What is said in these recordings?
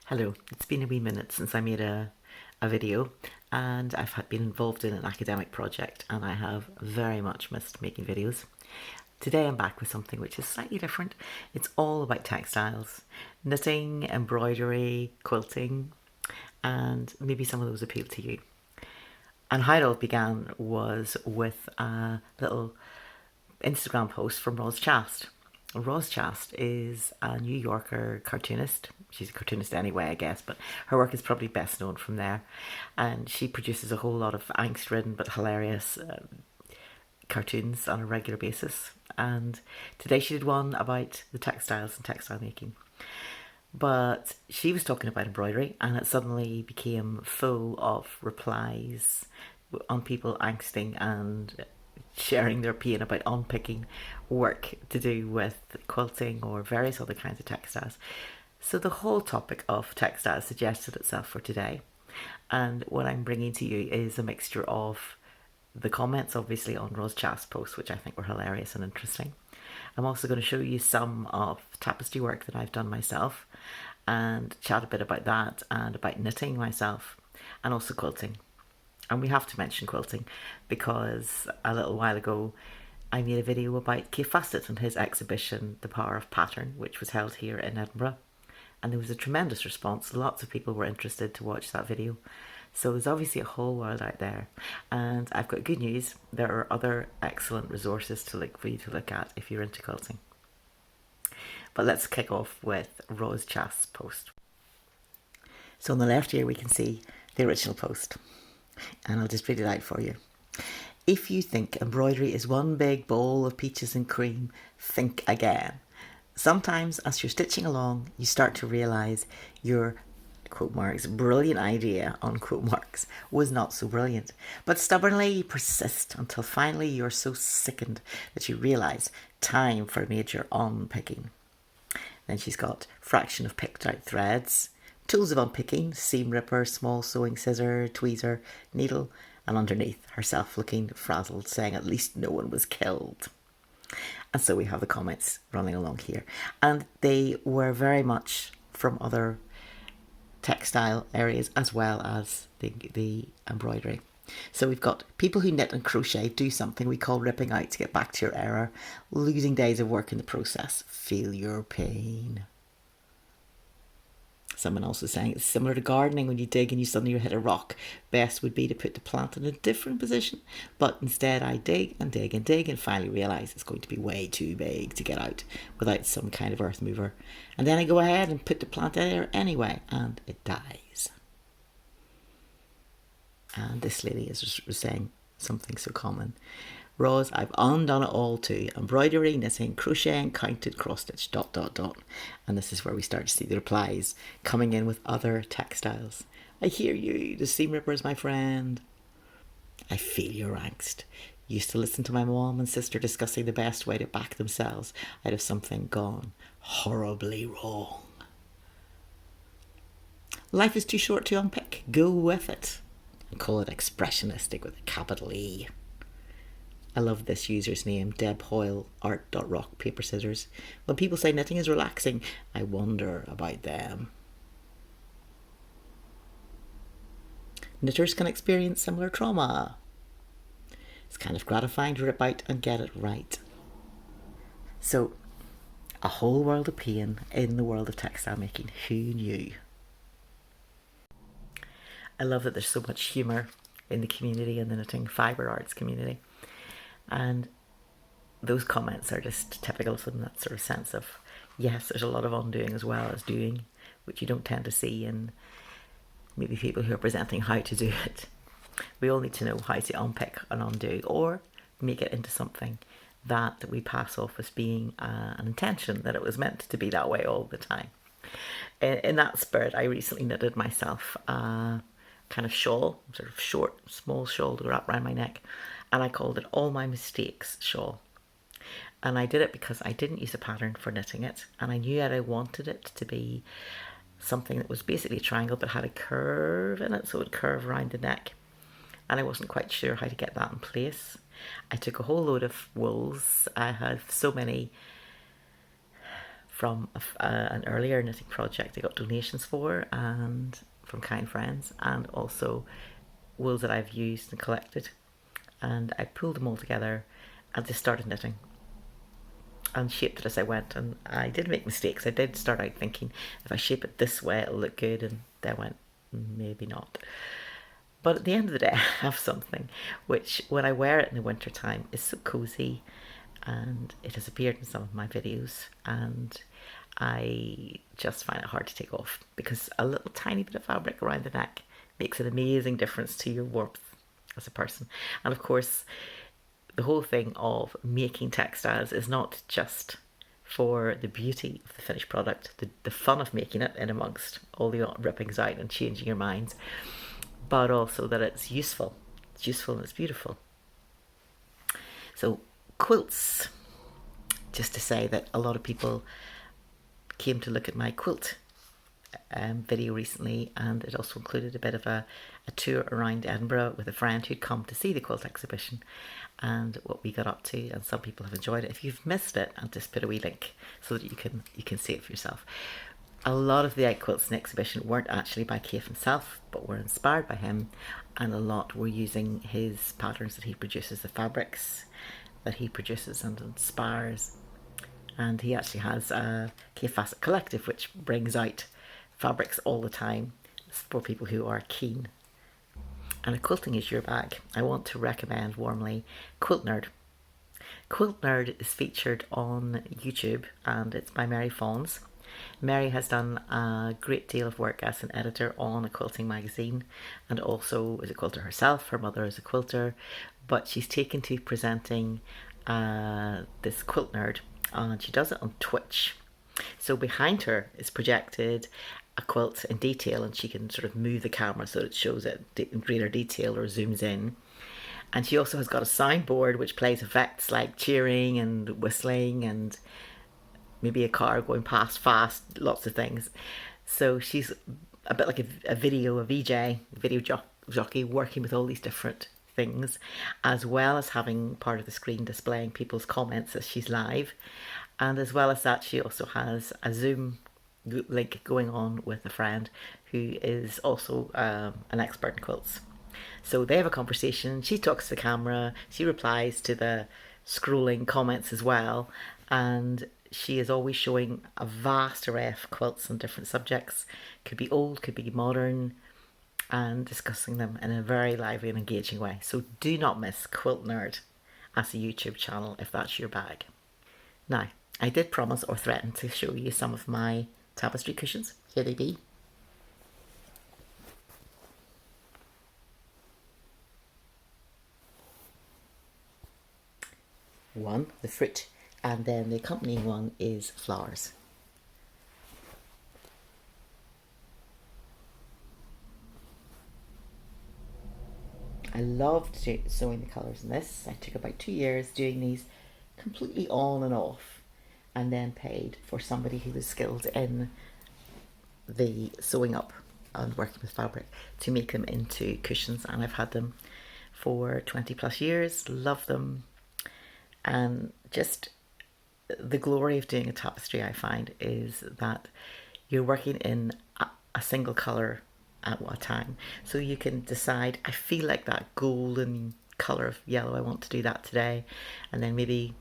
Hello, it's been a wee minute since I made a video, and I've been involved in an academic project and I have very much missed making videos. Today I'm back with something which is slightly different. It's all about textiles, knitting, embroidery, quilting, and maybe some of those appeal to you. And how it all began was with a little Instagram post from Roz Chast. Roz Chast is a New Yorker cartoonist. She's a cartoonist anyway, I guess, but her work is probably best known from there. And she produces a whole lot of angst-ridden but hilarious cartoons on a regular basis. And today she did one about the textiles and textile making. But she was talking about embroidery, and it suddenly became full of replies on people angsting and sharing their pain about unpicking work to do with quilting or various other kinds of textiles. So the whole topic of textiles suggested itself for today. And what I'm bringing to you is a mixture of the comments, obviously, on Roz Chast's posts, which I think were hilarious and interesting. I'm also going to show you some of tapestry work that I've done myself and chat a bit about that and about knitting myself and also quilting. And we have to mention quilting because a little while ago I made a video about Keith Fassett and his exhibition The Power of Pattern, which was held here in Edinburgh. And there was a tremendous response. Lots of people were interested to watch that video. So there's obviously a whole world out there. And I've got good news. There are other excellent resources for you to look at if you're into quilting. But let's kick off with Roz Chast's post. So on the left here we can see the original post. And I'll just read it out for you. If you think embroidery is one big bowl of peaches and cream, think again. Sometimes as you're stitching along, you start to realise your, quote marks, brilliant idea, unquote marks, was not so brilliant. But stubbornly you persist until finally you're so sickened that you realise time for major unpicking. Then she's got fraction of picked out threads, tools of unpicking, seam ripper, small sewing scissor, tweezer, needle, and underneath herself looking frazzled, saying at least no one was killed. And so we have the comments running along here. And they were very much from other textile areas as well as the embroidery. So we've got people who knit and crochet do something we call ripping out to get back to your error, losing days of work in the process. Feel your pain. Someone else is saying it's similar to gardening. When you dig and you suddenly hit a rock, best would be to put the plant in a different position. But instead I dig and dig and dig and finally realise it's going to be way too big to get out without some kind of earth mover. And then I go ahead and put the plant in there anyway and it dies. And this lady is saying something so common. Roz, I've undone it all too. Embroidery, knitting, crocheting, counted, cross stitch, ... And this is where we start to see the replies coming in with other textiles. I hear you, the seam ripper is my friend. I feel your angst. Used to listen to my mom and sister discussing the best way to back themselves out of something gone horribly wrong. Life is too short to unpick. Go with it. And call it expressionistic with a capital E. I love this user's name, Deb Hoyle, art.rock, paper scissors. When people say knitting is relaxing, I wonder about them. Knitters can experience similar trauma. It's kind of gratifying to rip out and get it right. So, a whole world of pain in the world of textile making. Who knew? I love that there's so much humour in the community, in the knitting fibre arts community. And those comments are just typical of them, that sort of sense of, yes, there's a lot of undoing as well as doing, which you don't tend to see in maybe people who are presenting how to do it. We all need to know how to unpick and undo or make it into something that we pass off as being an intention, that it was meant to be that way all the time. In that spirit, I recently knitted myself a kind of shawl, sort of short, small shawl to wrap around my neck. And I called it All My Mistakes Shawl. And I did it because I didn't use a pattern for knitting it. And I knew that I wanted it to be something that was basically a triangle but had a curve in it, so it would curve around the neck. And I wasn't quite sure how to get that in place. I took a whole load of wools. I have so many from an earlier knitting project I got donations for, and from kind friends, and also wools that I've used and collected. And I pulled them all together and just started knitting and shaped it as I went. And I did make mistakes. I did start out thinking, if I shape it this way it'll look good, and then I went, maybe not. But at the end of the day, I have something which, when I wear it in the winter time, is so cozy, and it has appeared in some of my videos, and I just find it hard to take off, because a little tiny bit of fabric around the neck makes an amazing difference to your warmth as a person. And of course, the whole thing of making textiles is not just for the beauty of the finished product, the fun of making it in amongst all the rippings out and changing your minds, but also that it's useful. It's useful and it's beautiful. So quilts, just to say that a lot of people came to look at my quilt video recently, and it also included a bit of a tour around Edinburgh with a friend who'd come to see the quilt exhibition and what we got up to, and some people have enjoyed it. If you've missed it, I'll just put a wee link so that you can see it for yourself. A lot of the quilts in the exhibition weren't actually by Keith himself, but were inspired by him, and a lot were using his patterns that he produces, the fabrics that he produces and inspires. And he actually has a Keith Facet Collective, which brings out fabrics all the time for people who are keen. And a quilting is your bag. I want to recommend warmly Quilt Nerd. Quilt Nerd is featured on YouTube, and it's by Mary Fawns. Mary has done a great deal of work as an editor on a quilting magazine, and also is a quilter herself. Her mother is a quilter, but she's taken to presenting this Quilt Nerd, and she does it on Twitch. So behind her is projected a quilt in detail, and she can sort of move the camera so that it shows it in greater detail or zooms in. And she also has got a soundboard which plays effects like cheering and whistling and maybe a car going past fast, lots of things. So she's a bit like a video, a VJ, video jockey, working with all these different things, as well as having part of the screen displaying people's comments as she's live. And as well as that, she also has a Zoom link going on with a friend who is also an expert in quilts. So they have a conversation, she talks to the camera, she replies to the scrolling comments as well, and she is always showing a vast array of quilts on different subjects. Could be old, could be modern, and discussing them in a very lively and engaging way. So do not miss Quilt Nerd as a YouTube channel if that's your bag. Now, I did promise or threaten to show you some of my tapestry cushions. Here they be. One, the fruit, and then the accompanying one is flowers. I loved sewing the colours in this. I took about 2 years doing these completely on and off, and then paid for somebody who was skilled in the sewing up and working with fabric to make them into cushions, and I've had them for 20 plus years. Love them. And just the glory of doing a tapestry, I find, is that you're working in a single colour at a time. So you can decide, I feel like that golden colour of yellow, I want to do that today. And then maybe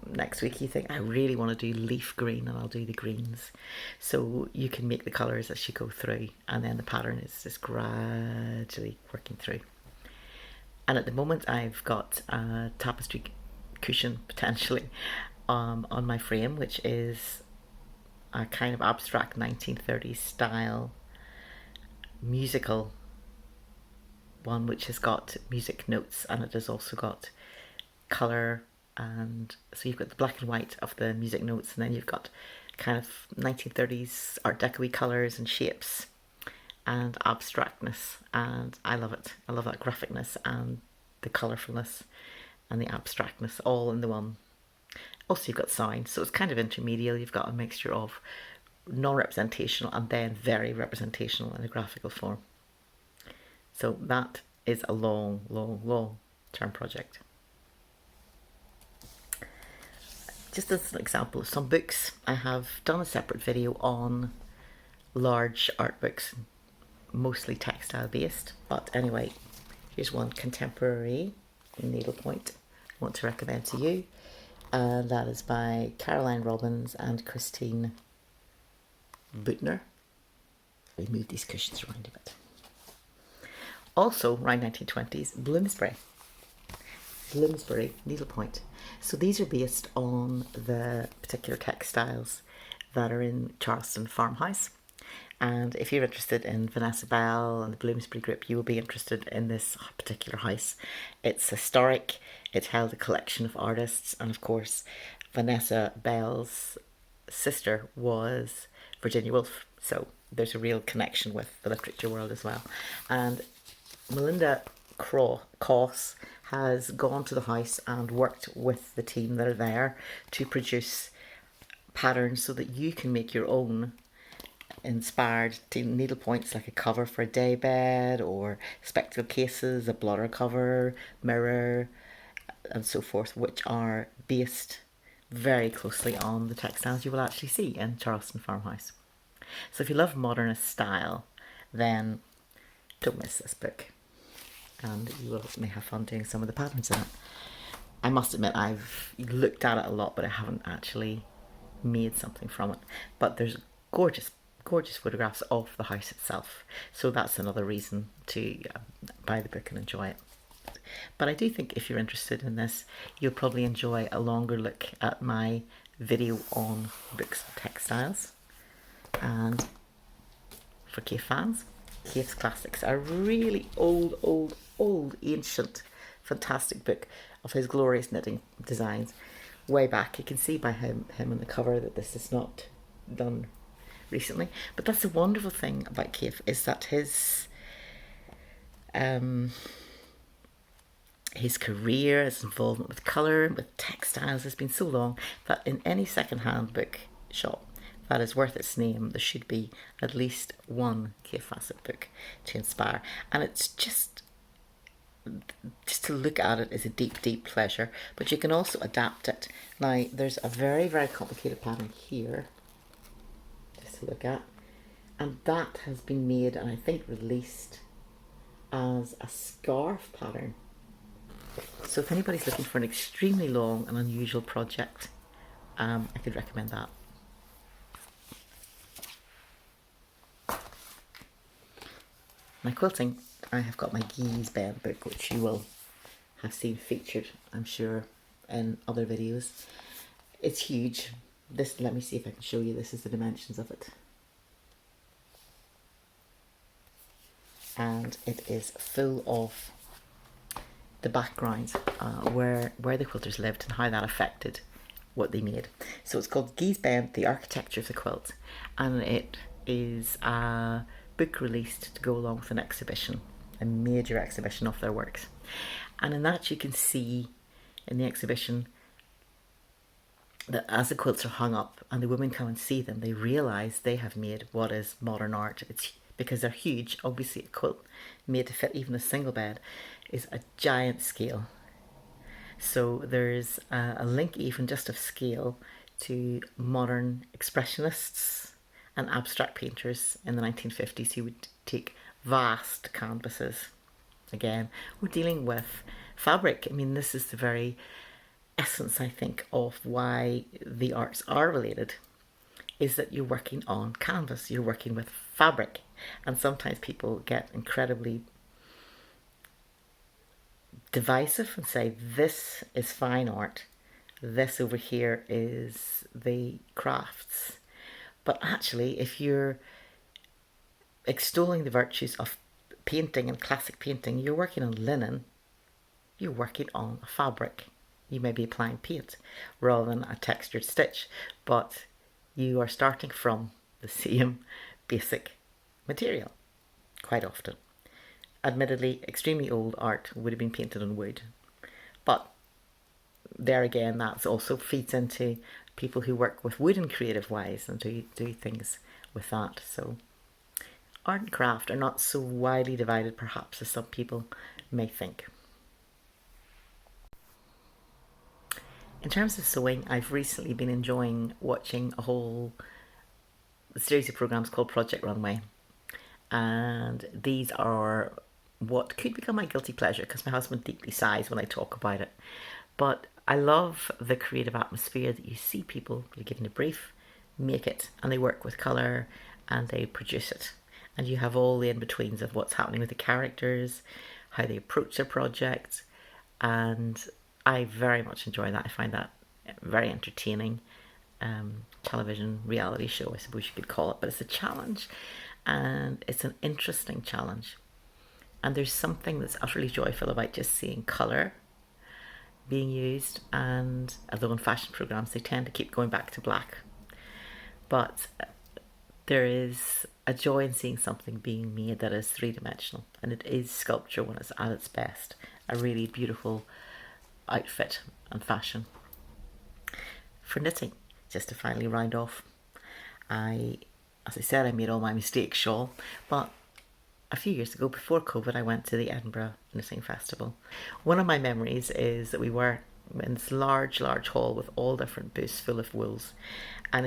next week you think, I really want to do leaf green, and I'll do the greens. So you can make the colours as you go through, and then the pattern is just gradually working through. And at the moment I've got a tapestry cushion potentially on my frame, which is a kind of abstract 1930s style musical one, which has got music notes, and it has also got colour. And so you've got the black and white of the music notes, and then you've got kind of 1930s Art Deco-y colours and shapes and abstractness, and I love it. I love that graphicness and the colourfulness and the abstractness all in the one. Also you've got sound, so it's kind of intermediate. You've got a mixture of non-representational and then very representational in a graphical form. So that is a long term project. just as an example of some books, I have done a separate video on large art books, mostly textile based. But anyway, here's one contemporary needlepoint I want to recommend to you. And that is by Caroline Robbins and Christine Butner. Let me move these cushions around a bit. Also, around 1920s, Bloomsbury needlepoint. So these are based on the particular textiles that are in Charleston Farmhouse. And if you're interested in Vanessa Bell and the Bloomsbury Group, you will be interested in this particular house. It's historic. It held a collection of artists, and of course, Vanessa Bell's sister was Virginia Woolf. So there's a real connection with the literature world as well. And Melinda Koss has gone to the house and worked with the team that are there to produce patterns so that you can make your own inspired needle points, like a cover for a day bed or spectacle cases, a blotter cover, mirror, and so forth, which are based very closely on the textiles you will actually see in Charleston Farmhouse. So if you love modernist style, then don't miss this book, and you may have fun doing some of the patterns in it. I must admit, I've looked at it a lot, but I haven't actually made something from it. But there's gorgeous photographs of the house itself, so that's another reason to buy the book and enjoy it. But I do think if you're interested in this, you'll probably enjoy a longer look at my video on books and textiles. And for Kate fans, Kate's Classics, a really old, ancient, fantastic book of his glorious knitting designs way back. You can see by him on the cover that this is not done recently. But that's the wonderful thing about Kate, is that his career, his involvement with colour, with textiles, has been so long that in any second-hand book shop that is worth its name, there should be at least one Kate Fassett book to inspire. And it's just to look at it is a deep pleasure. But you can also adapt it. Now, there's a very complicated pattern here, just to look at, and that has been made and I think released as a scarf pattern. So if anybody's looking for an extremely long and unusual project, I could recommend that. Now, quilting, I have got my Geese Bend book, which you will have seen featured, I'm sure, in other videos. It's huge. This, let me see if I can show you. This is the dimensions of it. And it is full of the background where the quilters lived and how that affected what they made. So it's called Geese Bend, The Architecture of the Quilt, and it is a book released to go along with an exhibition, a major exhibition of their works. And in that you can see in the exhibition that as the quilts are hung up and the women come and see them, they realise they have made what is modern art. It's because they're huge. Obviously a quilt made to fit even a single bed is a giant scale. So there's a link even just of scale to modern expressionists and abstract painters in the 1950s who would take vast canvases. Again, we're dealing with fabric. I mean, this is the very essence, I think, of why the arts are related, is that you're working on canvas, you're working with fabric. And sometimes people get incredibly divisive and say, this is fine art, this over here is the crafts. But actually, if you're extolling the virtues of painting and classic painting, you're working on linen, you're working on a fabric. You may be applying paint rather than a textured stitch, but you are starting from the same basic material quite often. Admittedly, extremely old art would have been painted on wood, but there again, that also feeds into people who work with wood in creative ways and do things with that. So art and craft are not so widely divided perhaps as some people may think. In terms of sewing, I've recently been enjoying watching a whole series of programs called Project Runway, and these are what could become my guilty pleasure because my husband deeply sighs when I talk about it. But I love the creative atmosphere that you see people, you're given a brief, make it, and they work with colour and they produce it. And you have all the in-betweens of what's happening with the characters, how they approach their project, and I very much enjoy that. I find that very entertaining. Television reality show, I suppose you could call it, but it's a challenge and it's an interesting challenge. And there's something that's utterly joyful about just seeing colour being used, and although in fashion programs they tend to keep going back to black, but there is a joy in seeing something being made that is three-dimensional, and it is sculpture when it's at its best, a really beautiful outfit and fashion. For knitting, just to finally round off, as I said, I made all my mistakes shawl, but a few years ago, before COVID, I went to the Edinburgh Knitting Festival. One of my memories is that we were in this large hall with all different booths full of wools, and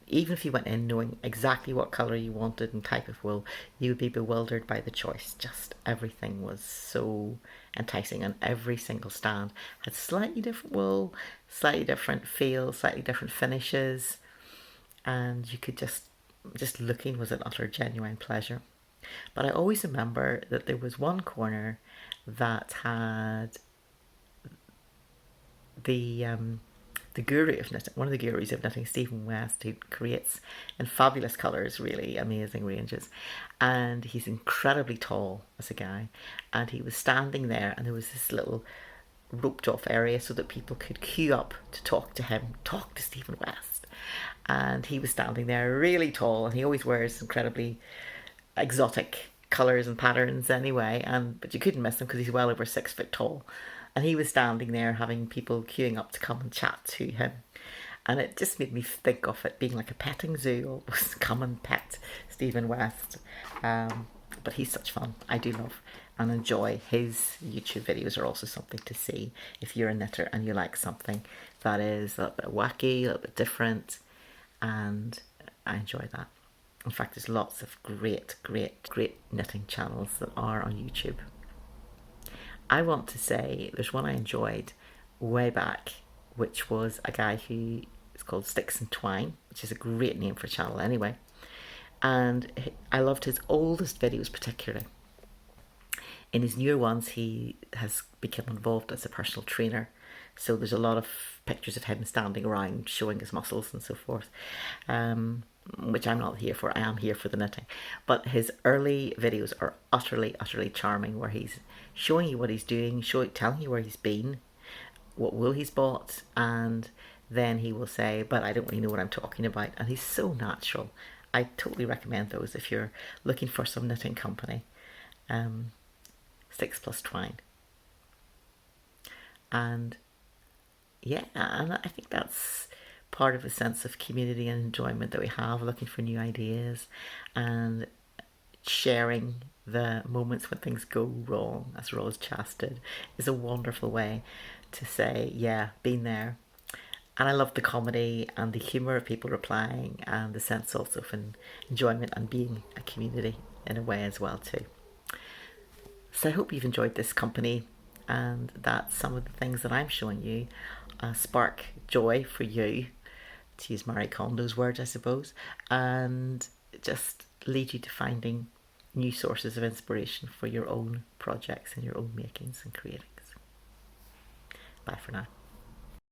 even if you went in knowing exactly what colour you wanted and type of wool, you would be bewildered by the choice. Just everything was so enticing, and every single stand had slightly different wool, slightly different feel, slightly different finishes, and you could just looking was an utter genuine pleasure. But I always remember that there was one corner that had the guru of knitting, one of the gurus of knitting, Stephen West, who creates in fabulous colours really amazing ranges, and he's incredibly tall as a guy, and he was standing there, and there was this little roped off area so that people could queue up to talk to him, talk to Stephen West, and he was standing there really tall, and he always wears incredibly exotic colours and patterns anyway, but you couldn't miss him because he's well over 6 foot tall. And he was standing there having people queuing up to come and chat to him. And it just made me think of it being like a petting zoo, almost. Come and pet Stephen West. But he's such fun. I do love and enjoy his YouTube videos are also something to see if you're a knitter and you like something that is a little bit wacky, a little bit different. And I enjoy that. In fact, there's lots of great knitting channels that are on YouTube. I want to say there's one I enjoyed way back, which was a guy who is called Sticks and Twine, which is a great name for a channel anyway. And I loved his oldest videos particularly. In his newer ones, he has become involved as a personal trainer. So there's a lot of pictures of him standing around showing his muscles and so forth. Which I'm not here for. I am here for the knitting. But his early videos are utterly charming, where he's showing you what he's doing, telling you where he's been, what wool he's bought, and then he will say, but I don't really know what I'm talking about. And he's so natural. I totally recommend those if you're looking for some knitting company. Sticks plus Twine. And yeah, and I think that's part of a sense of community and enjoyment that we have, looking for new ideas and sharing the moments when things go wrong, as Rose Chast did, is a wonderful way to say, yeah, been there. And I love the comedy and the humour of people replying, and the sense also of enjoyment and being a community in a way as well too. So I hope you've enjoyed this company, and that some of the things that I'm showing you spark joy for you, to use Marie Kondo's words, I suppose, and just lead you to finding new sources of inspiration for your own projects and your own makings and creatings. Bye for now.